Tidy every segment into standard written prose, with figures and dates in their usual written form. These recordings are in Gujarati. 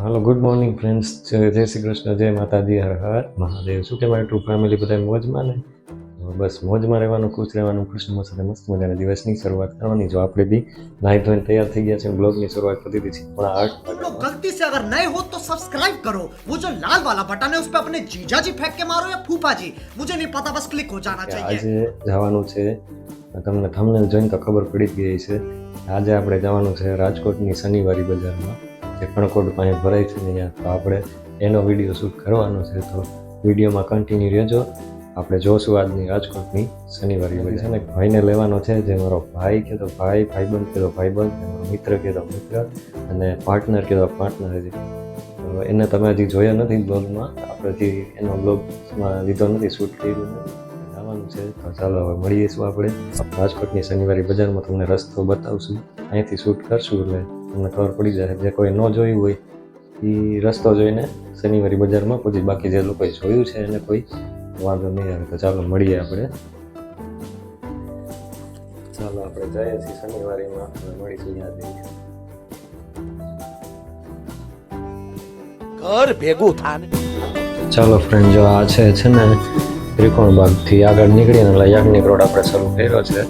હાલો, ગુડ મોર્નિંગ ફ્રેન્ડ્સ. જય શ્રી કૃષ્ણ, જય માતાજી, હર હર મહાદેવ. શું કે મારી ટ્રુ ફેમિલી બધા મોજમાં ને? બસ મોજમાં રહેવાનું, ખુશ રહેવાનું, ખુશીમાં સાથે મસ્ત મજાના દિવસની શરૂઆત કરવાની. જો આપણે બી નાહી ધોઈને તૈયાર થઈ ગયા છે, બ્લોગની શરૂઆત કરી દીધી છે. પણ 8 लोग गलती से अगर नए हो तो सब्सक्राइब करो, वो जो लाल वाला बटन है उस पे अपने जीजा जी फेंक के मारो या फूफा जी, मुझे नहीं पता, बस क्लिक हो जाना चाहिए। આજે જવાનું છે, તમને થંબનેલ જોઈને તો ખબર પડી જ ગઈ છે. આજે આપણે જવાનું છે રાજકોટની શનિવારી બજારમાં, જે કણકોટ પાસે ભરાય છે ને ત્યાં. તો આપણે એનો વિડીયો શૂટ કરવાનો છે, તો વિડીયોમાં કન્ટિન્યુ રહેજો. આપણે જોશું આજની રાજકોટની શનિવારી બજાર. છે ને ભાઈને લેવાનો છે, જે મારો ભાઈ કે તો ભાઈ, ભાઈબંધ કે તો ભાઈબંધ, મારો મિત્ર કે તો મિત્ર, અને પાર્ટનર કે તો પાર્ટનર છે. તો એને તમે હજી જોયા નથી બ્લોગમાં, આપણે હજી એનો બ્લોગમાં લીધો નથી, શૂટ કર્યું નથી. જવાનું છે તો ચાલો હવે મળીશું આપણે રાજકોટની શનિવારી બજારમાં. તમને રસ્તો બતાવશું, અહીંથી શૂટ કરશું એટલે તમને ખબર પડી જશે. જે કોઈ ન જોયું હોય એ રસ્તો જોઈને શનિવારી બજારમાં પછી, બાકી જે લોકોએ જોયું છે એને કોઈ વાંધો નહીં આવે. તો ચાલો મળીએ આપણે. ચાલો આપણે જઈએ છીએ શનિવારીમાં, મળીશું યાદ ઘર ભેગું થાને. ચાલો ફ્રેન્ડ, જો આ છે ને ત્રિકોણબાગથી આગળ નીકળીને એટલે યાજ્ઞિક રોડ આપણે શરૂ કર્યો છે.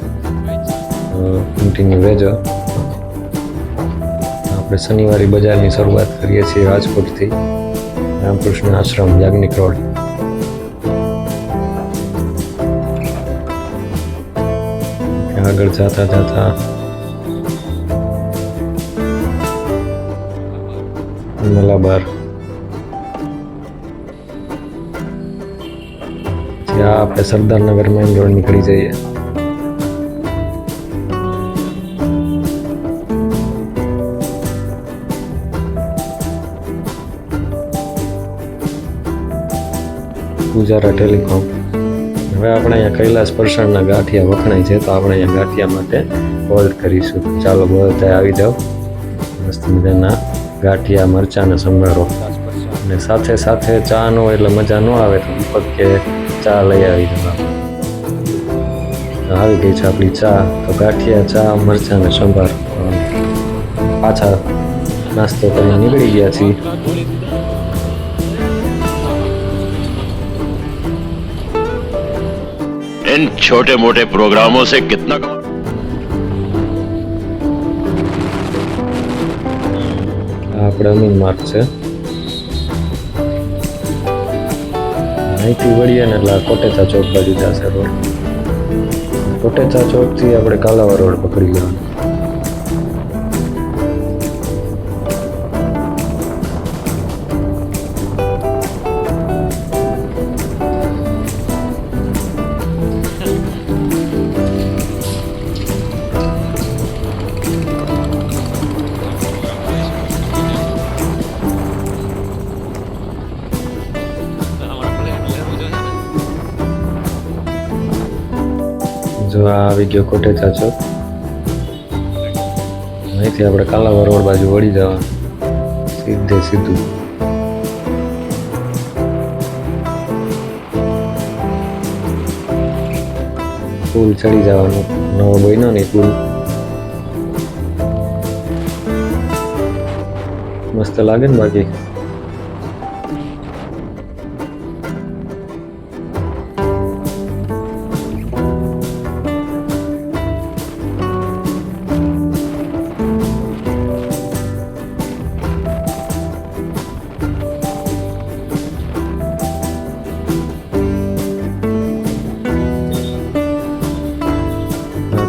કન્ટિન્યુ રહેજો. આપણે શનિવારી બજારની શરૂઆત કરીએ છીએ રાજકોટથી, રામકૃષ્ણ આશ્રમ, યાજ્ઞિક રોડ. આગળ જતા જતા મલાબાર, ત્યાં આપણે સરદારનગર મેઇન રોડ નીકળી જઈએ. પૂજારા ટેલિકોમ. હવે આપણે અહીંયા કૈલાસ પરસાણના ગાંઠિયા વખણાય છે, તો આપણે અહીંયા ગાંઠિયા માટે હોલ્ડ કરીશું. ચાલો બધા આવી જાઓ, મસ્ત મજાના ગાંઠિયા, મરચાં ને સંભારો. અને સાથે સાથે ચા નો એટલે મજા ન આવે, તો દીપક કે ચા લઈ આવી જવા. આવી ગઈ છે આપણી ચા. તો ગાંઠિયા, ચા, મરચાં ને સંભાર. પાછા નાસ્તો કરીને નીકળી ગયા છીએ. इन छोटे मोटे प्रोग्रामों से कितना આપણે અમીન માર્ગ છે. અહીંથી વળીએ ને એટલે કોટેચા ચોક બાજુ જશે રોડ. કોટેચા ચોકથી આપણે કાલાવા રોડ પકડી લેવાનો. જો આ આવી ગયો કોટેચા ચોક. અહીંથી આપણે કાલાવા રોડ બાજુ વળી જવાનું, સીધે સીધું. પુલ ચડી જવાનું, નવો બન્યો ને પુલ, મસ્ત લાગે ને. બાકી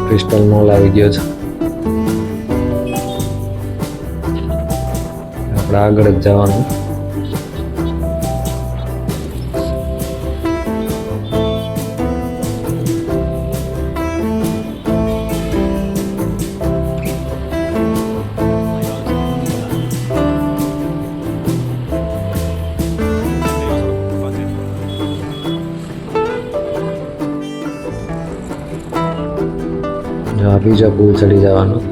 ક્રિસ્ટલ મોલ આવી ગયો છે. આપણે આગળ જ જવાનું. બીજા પુલ ચડી જવાનું.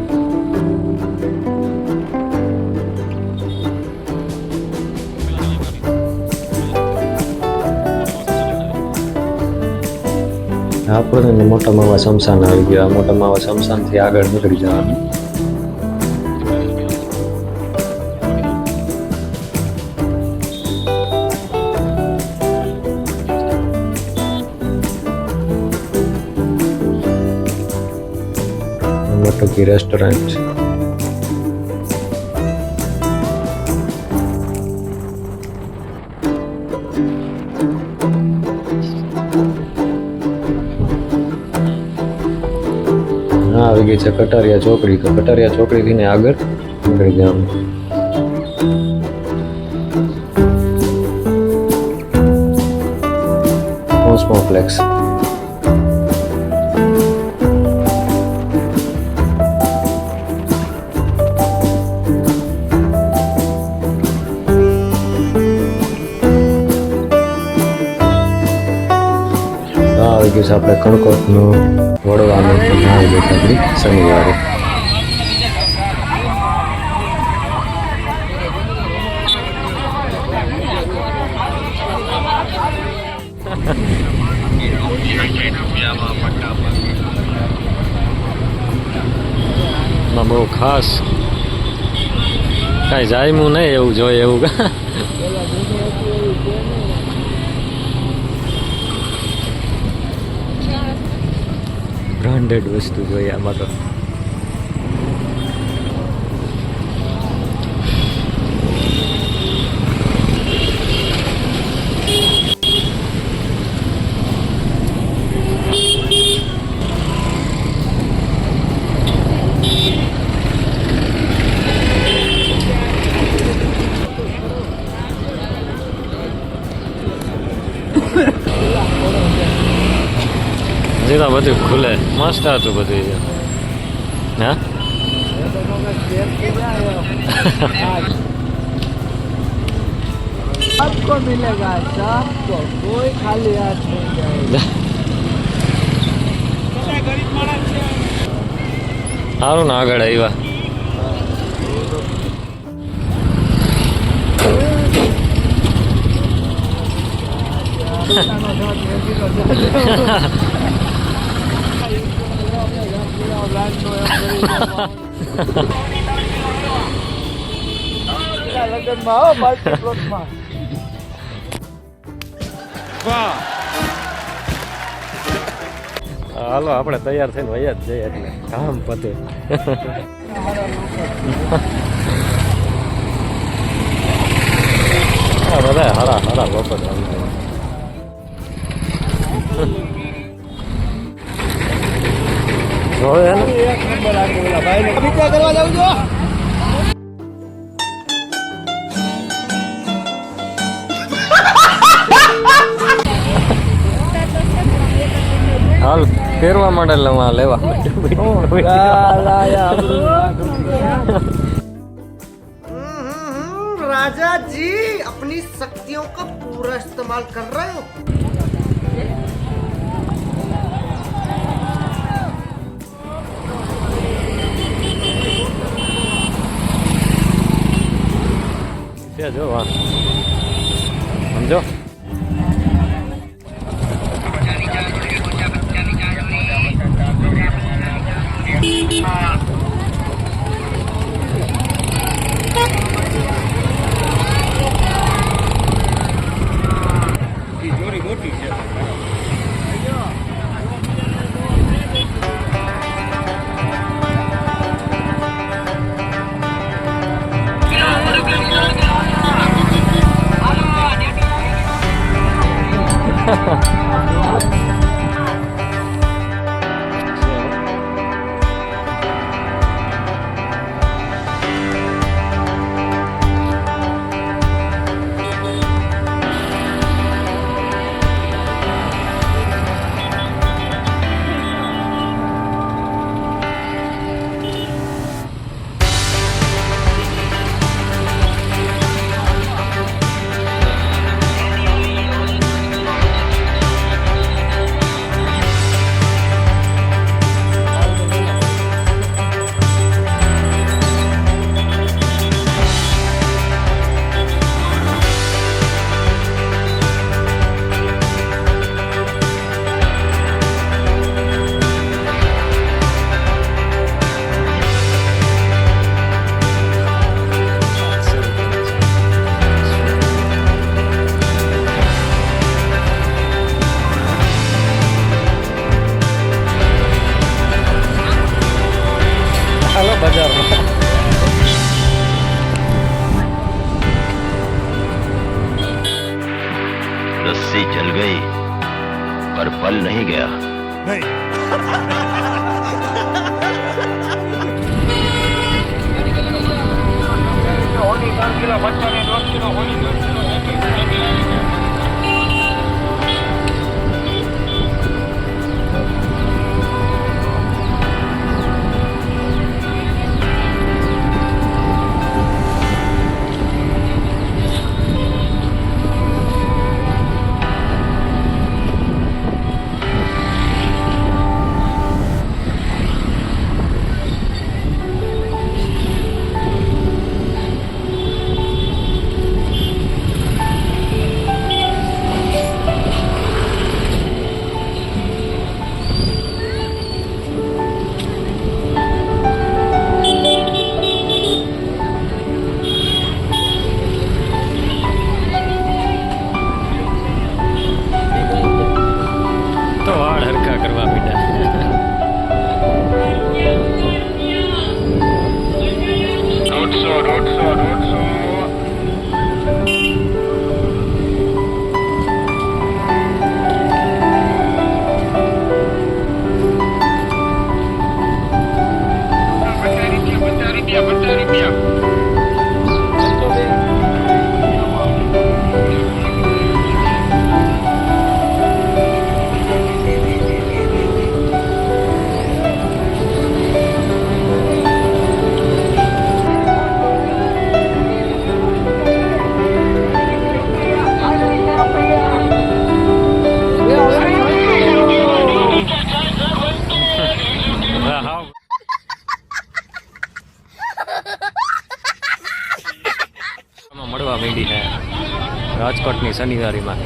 આપણને મોટા માવા શમશાન આવી ગયા. મોટા માવા શમશાનથી આગળ નીકળી જવાનું. ટકી રેસ્ટોરન્ટ છે. હા આવી ગઈ છે કટારિયા ચોકડી. તો કટારિયા ચોકડીથી ને આગળ નીકળી જવાનું. કોસ્મોપ્લેક્સ. આવી ગયું છે આપણે કણકોટનું વડવાનું આવી ગયું છે આપણી શનિવારે. માં બહુ ખાસ કાંઈ જાયમું નહીં એવું જોઈએ એવું. બ્રાન્ડેડ વસ્તુ જોઈએ આમાં તો. હજી તો બધું ખુલે મસ્ત હતું બધું. હા सबको मिलेगा सबको कोई खाली हाथ नहीं जाएगा. સારું ને આગળ આવ્યા. લગ્નમાં આવો પાર્ટી પ્લોટમાં. હાલો આપણે તૈયાર થઈને વયા જ જઈએ એટલે કામ પતે. બધા હારા હારા લોકો જોવે ને. એક નંબર આગળ ઓલા ભાઈને વિચાર કરવા જાવ છો. હાલ ફેરવા માટે લેવા. राजा जी अपनी शक्तियों का पूरा इस्तेमाल कर रहे हो. જો વાહ સમજો. नहीं गया। તો વાળ હરખા કરવા મીડા. મળવા માંડી છે રાજકોટની શનિવારીમાં.